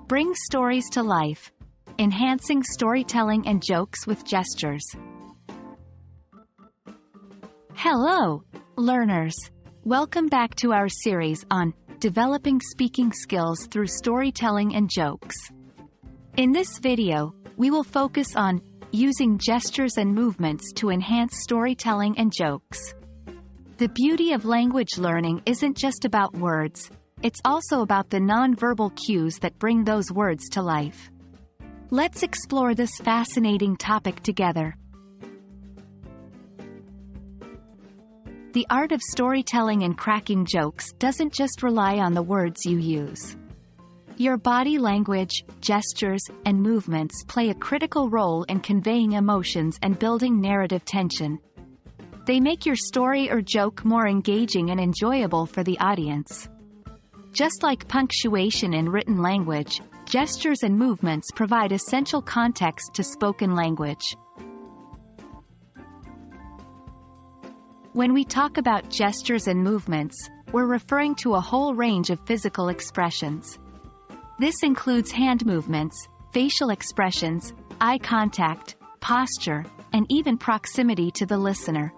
Bring stories to life. Enhancing storytelling and jokes with gestures. Hello, learners. Welcome back to our series on developing speaking skills through storytelling and jokes. In this video, we will focus on using gestures and movements to enhance storytelling and jokes. The beauty of language learning isn't just about words, it's also about the non-verbal cues that bring those words to life. Let's explore this fascinating topic together. The art of storytelling and cracking jokes doesn't just rely on the words you use. Your body language, gestures, and movements play a critical role in conveying emotions and building narrative tension. They make your story or joke more engaging and enjoyable for the audience. Just like punctuation in written language, gestures and movements provide essential context to spoken language. When we talk about gestures and movements, we're referring to a whole range of physical expressions. This includes hand movements, facial expressions, eye contact, posture, and even proximity to the listener.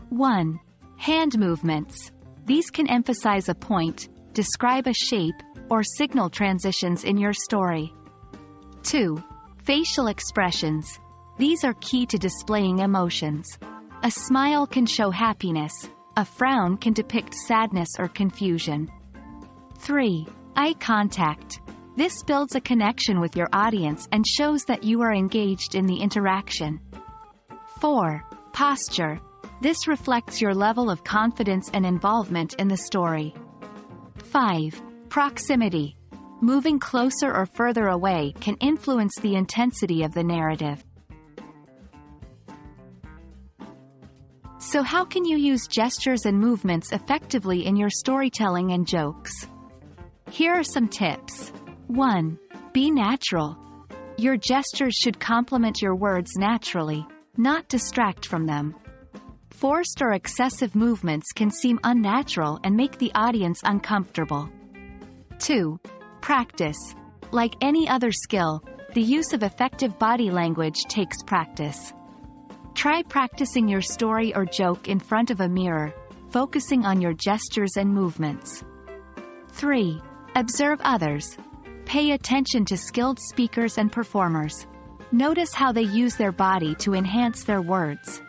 1. Hand movements. These can emphasize a point, describe a shape, or signal transitions in your story. 2. Facial expressions. These are key to displaying emotions. A smile can show happiness, a frown can depict sadness or confusion. 3. Eye contact. This builds a connection with your audience and shows that you are engaged in the interaction. 4. Posture. This reflects your level of confidence and involvement in the story. 5. Proximity. Moving closer or further away can influence the intensity of the narrative. So how can you use gestures and movements effectively in your storytelling and jokes? Here are some tips. 1. Be natural. Your gestures should complement your words naturally, not distract from them. Forced or excessive movements can seem unnatural and make the audience uncomfortable. 2. Practice. Like any other skill, the use of effective body language takes practice. Try practicing your story or joke in front of a mirror, focusing on your gestures and movements. 3. Observe others. Pay attention to skilled speakers and performers. Notice how they use their body to enhance their words.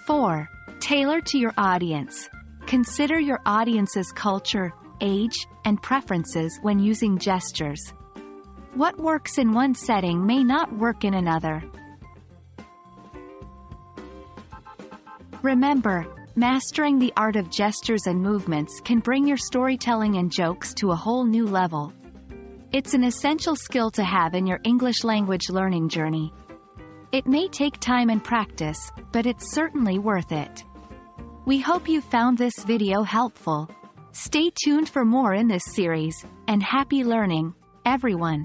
4. Tailor to your audience. Consider your audience's culture, age, and preferences when using gestures. What works in one setting may not work in another. Remember, mastering the art of gestures and movements can bring your storytelling and jokes to a whole new level. It's an essential skill to have in your English language learning journey. It may take time and practice, but it's certainly worth it. We hope you found this video helpful. Stay tuned for more in this series, and happy learning, everyone!